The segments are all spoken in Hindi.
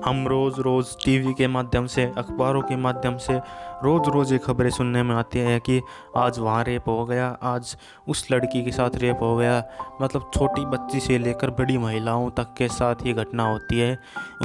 हम रोज़ रोज़ टीवी के माध्यम से, अखबारों के माध्यम से रोज़ रोज़ ये खबरें सुनने में आती हैं कि आज वहाँ रेप हो गया, आज उस लड़की के साथ रेप हो गया। मतलब छोटी बच्ची से लेकर बड़ी महिलाओं तक के साथ ये घटना होती है,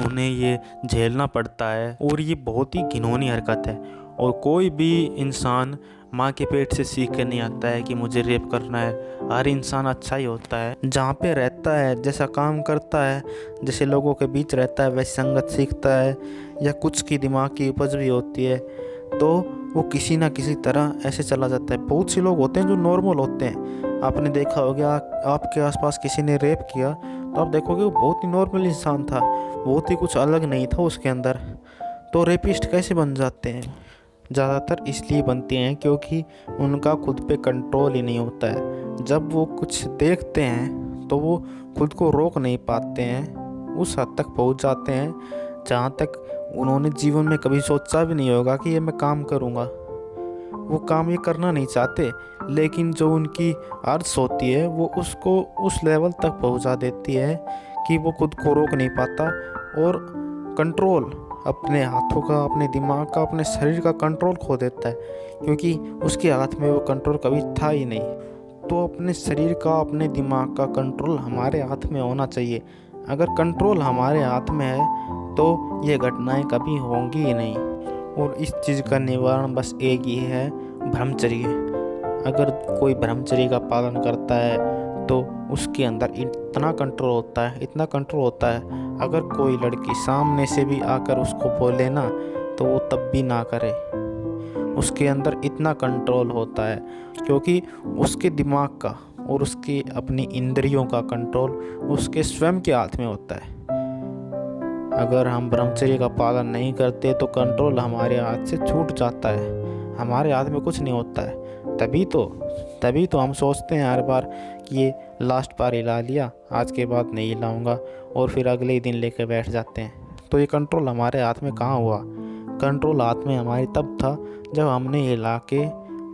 उन्हें ये झेलना पड़ता है और ये बहुत ही घिनौनी हरकत है। और कोई भी इंसान माँ के पेट से सीख कर नहीं आता है कि मुझे रेप करना है। हर इंसान अच्छा ही होता है, जहाँ पे रहता है, जैसा काम करता है, जैसे लोगों के बीच रहता है, वैसी संगत सीखता है, या कुछ की दिमाग की उपज भी होती है, तो वो किसी ना किसी तरह ऐसे चला जाता है। बहुत से लोग होते हैं जो नॉर्मल होते हैं। आपने देखा होगा, आपके आसपास किसी ने रेप किया तो आप देखोगे वो बहुत ही नॉर्मल इंसान था, बहुत ही कुछ अलग नहीं था उसके अंदर। तो रेपिस्ट कैसे बन जाते हैं? ज़्यादातर इसलिए बनते हैं क्योंकि उनका खुद पे कंट्रोल ही नहीं होता है। जब वो कुछ देखते हैं तो वो खुद को रोक नहीं पाते हैं, उस हद तक पहुंच जाते हैं जहाँ तक उन्होंने जीवन में कभी सोचा भी नहीं होगा कि ये मैं काम करूँगा। वो काम ये करना नहीं चाहते, लेकिन जो उनकी आदत होती है वो उसको उस लेवल तक पहुँचा देती है कि वो खुद को रोक नहीं पाता और कंट्रोल, अपने हाथों का, अपने दिमाग का, अपने शरीर का कंट्रोल खो देता है, क्योंकि उसके हाथ में वो कंट्रोल कभी था ही नहीं। तो अपने शरीर का, अपने दिमाग का कंट्रोल हमारे हाथ में होना चाहिए। अगर कंट्रोल हमारे हाथ में है तो ये घटनाएं कभी होंगी ही नहीं। और इस चीज़ का निवारण बस एक ही है, ब्रह्मचर्य। अगर कोई ब्रह्मचर्य का पालन करता है तो उसके अंदर इतना कंट्रोल होता है, इतना कंट्रोल होता है, अगर कोई लड़की सामने से भी आकर उसको बोले ना तो वो तब भी ना करे। उसके अंदर इतना कंट्रोल होता है, क्योंकि उसके दिमाग का और उसके अपनी इंद्रियों का कंट्रोल उसके स्वयं के हाथ में होता है। अगर हम ब्रह्मचर्य का पालन नहीं करते तो कंट्रोल हमारे हाथ से छूट जाता है, हमारे हाथ में कुछ नहीं होता है। तभी तो हम सोचते हैं हर बार कि ये लास्ट बार हिला लिया, आज के बाद नहीं हिलाऊंगा, और फिर अगले ही दिन लेकर बैठ जाते हैं। तो ये कंट्रोल हमारे हाथ में कहाँ हुआ? कंट्रोल हाथ में हमारे तब था जब हमने हिला के,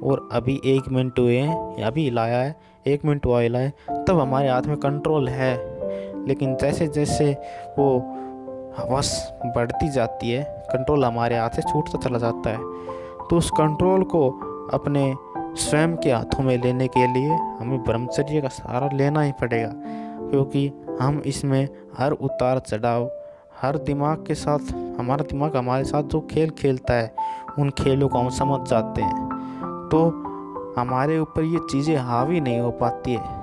और अभी 1 मिनट हुए हैं, अभी हिलाया है, 1 मिनट हुआ हिलाए, तब हमारे हाथ में कंट्रोल है। लेकिन जैसे जैसे वो हवस बढ़ती जाती है, कंट्रोल हमारे हाथ से छूटता चला जाता है। तो उस कंट्रोल को अपने स्वयं के हाथों में लेने के लिए हमें ब्रह्मचर्य का सहारा लेना ही पड़ेगा, क्योंकि हम इसमें हर उतार चढ़ाव, हर दिमाग के साथ, हमारा दिमाग हमारे साथ जो खेल खेलता है, उन खेलों को हम समझ जाते हैं, तो हमारे ऊपर ये चीज़ें हावी नहीं हो पाती है।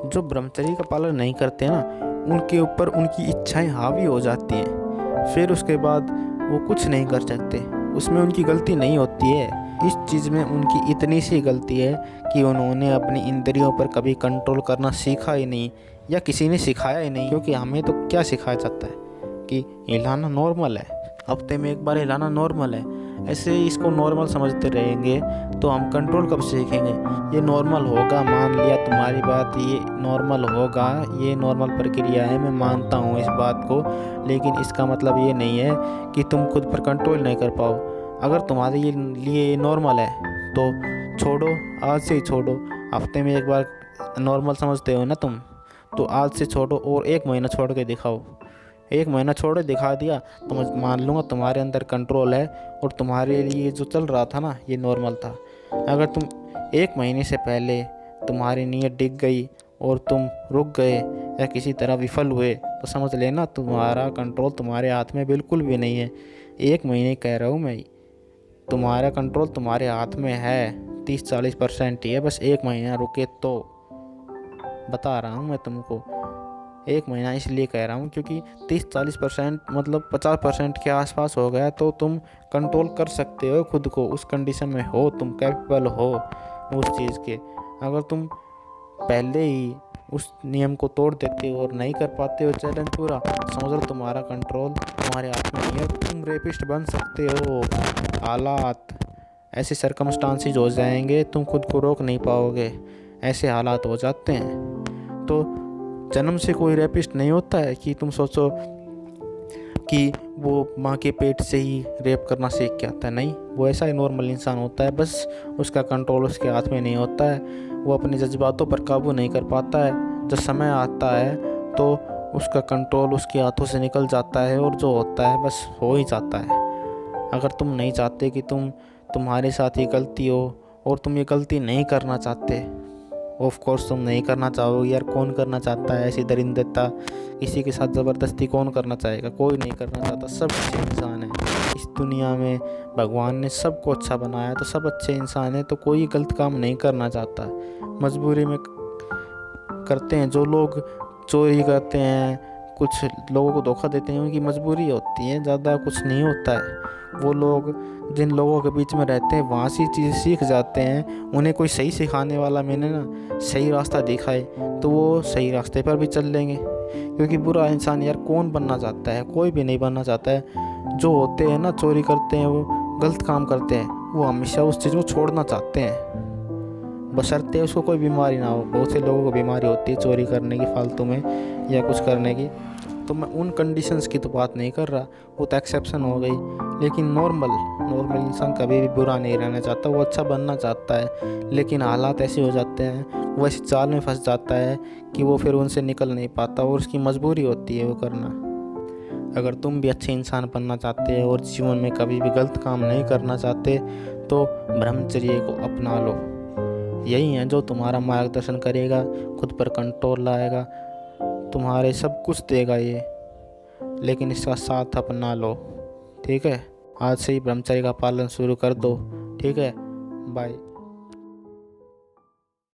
जो ब्रह्मचर्य का पालन नहीं करते ना, उनके ऊपर उनकी इच्छाएं हावी हो जाती हैं, फिर उसके बाद वो कुछ नहीं कर सकते। उसमें उनकी गलती नहीं होती है, इस चीज़ में उनकी इतनी सी गलती है कि उन्होंने अपनी इंद्रियों पर कभी कंट्रोल करना सीखा ही नहीं, या किसी ने सिखाया ही नहीं। क्योंकि हमें तो क्या सिखाया जाता है कि हिलाना नॉर्मल है, हफ्ते में 1 बार हिलाना नॉर्मल है। ऐसे इसको नॉर्मल समझते रहेंगे तो हम कंट्रोल कब सीखेंगे? ये नॉर्मल होगा, मान लिया तुम्हारी बात, ये नॉर्मल होगा, ये नॉर्मल प्रक्रिया है, मैं मानता हूँ इस बात को, लेकिन इसका मतलब ये नहीं है कि तुम खुद पर कंट्रोल नहीं कर पाओ। अगर तुम्हारे लिए नॉर्मल है तो छोड़ो, आज से ही छोड़ो। हफ्ते में 1 बार नॉर्मल समझते हो ना तुम, तो आज से छोड़ो और 1 महीना छोड़ के दिखाओ। 1 महीना छोड़ दिखा दिया तो मैं मान लूँगा तुम्हारे अंदर कंट्रोल है, और तुम्हारे लिए जो चल रहा था ना ये नॉर्मल था। अगर तुम 1 महीने से पहले तुम्हारी नीयत डिग गई और तुम रुक गए या किसी तरह विफल हुए, तो समझ लेना तुम्हारा कंट्रोल तुम्हारे हाथ में बिल्कुल भी नहीं है। 1 महीने कह रहा हूँ मैं, तुम्हारा कंट्रोल तुम्हारे हाथ में है 30-40% ही है। बस 1 महीना रुके तो, बता रहा हूँ मैं तुमको। 1 महीना इसलिए कह रहा हूँ क्योंकि 30-40% मतलब 50% के आसपास हो गया तो तुम कंट्रोल कर सकते हो खुद को, उस कंडीशन में हो, तुम कैपेबल हो उस चीज़ के। अगर तुम पहले ही उस नियम को तोड़ देते हो और नहीं कर पाते हो चैलेंज पूरा, समझ लो तुम्हारा कंट्रोल तुम्हारे हाथ में नहीं है, तुम रेपिस्ट बन सकते हो। हालात ऐसे सर्कमस्टांसेस हो जाएंगे, तुम खुद को रोक नहीं पाओगे, ऐसे हालात हो जाते हैं। तो जन्म से कोई रेपिस्ट नहीं होता है कि तुम सोचो कि वो माँ के पेट से ही रेप करना सीख के आता है। नहीं, वो ऐसा ही नॉर्मल इंसान होता है, बस उसका कंट्रोल उसके हाथ में नहीं होता है, वो अपने जज्बातों पर काबू नहीं कर पाता है। जब समय आता है तो उसका कंट्रोल उसके हाथों से निकल जाता है और जो होता है बस हो ही जाता है। अगर तुम नहीं चाहते कि तुम्हारे साथ ये गलती हो और तुम ये गलती नहीं करना चाहते, ऑफ कोर्स तुम नहीं करना चाहोगे यार, कौन करना चाहता है ऐसी दरिंदता, किसी के साथ ज़बरदस्ती कौन करना चाहेगा, कोई नहीं करना चाहता, सब अच्छे इंसान हैं इस दुनिया में। भगवान ने सबको अच्छा बनाया तो सब अच्छे इंसान हैं, तो कोई गलत काम नहीं करना चाहता, मजबूरी में करते हैं। जो लोग चोरी करते हैं, कुछ लोगों को धोखा देते हैं, उनकी मजबूरी होती है, ज़्यादा कुछ नहीं होता है। वो लोग जिन लोगों के बीच में रहते हैं वहाँ से चीज़ सीख जाते हैं। उन्हें कोई सही सिखाने वाला मैंने ना सही रास्ता दिखाए तो वो सही रास्ते पर भी चल लेंगे। क्योंकि बुरा इंसान यार कौन बनना चाहता है, कोई भी नहीं बनना चाहता है। जो होते हैं ना, चोरी करते हैं, वो गलत काम करते हैं, वो हमेशा उस चीज़ को छोड़ना चाहते हैं, बशर्ते उसको कोई बीमारी ना हो। बहुत से लोगों को बीमारी होती है चोरी करने की, फालतू में या कुछ करने की। तो मैं उन कंडीशंस की तो बात नहीं कर रहा, वो तो एक्सेप्शन हो गई। लेकिन नॉर्मल इंसान कभी भी बुरा नहीं रहना चाहता, वो अच्छा बनना चाहता है। लेकिन हालात ऐसे हो जाते हैं, वो ऐसे जाल में फंस जाता है कि वो फिर उनसे निकल नहीं पाता और उसकी मजबूरी होती है वो करना। अगर तुम भी अच्छे इंसान बनना चाहते हो और जीवन में कभी भी गलत काम नहीं करना चाहते तो ब्रह्मचर्य को अपना लो। यही है जो तुम्हारा मार्गदर्शन करेगा, खुद पर कंट्रोल लाएगा, तुम्हारे सब कुछ देगा ये। लेकिन इसका साथ अपना लो, ठीक है। आज से ही ब्रह्मचर्य का पालन शुरू कर दो, ठीक है। बाय।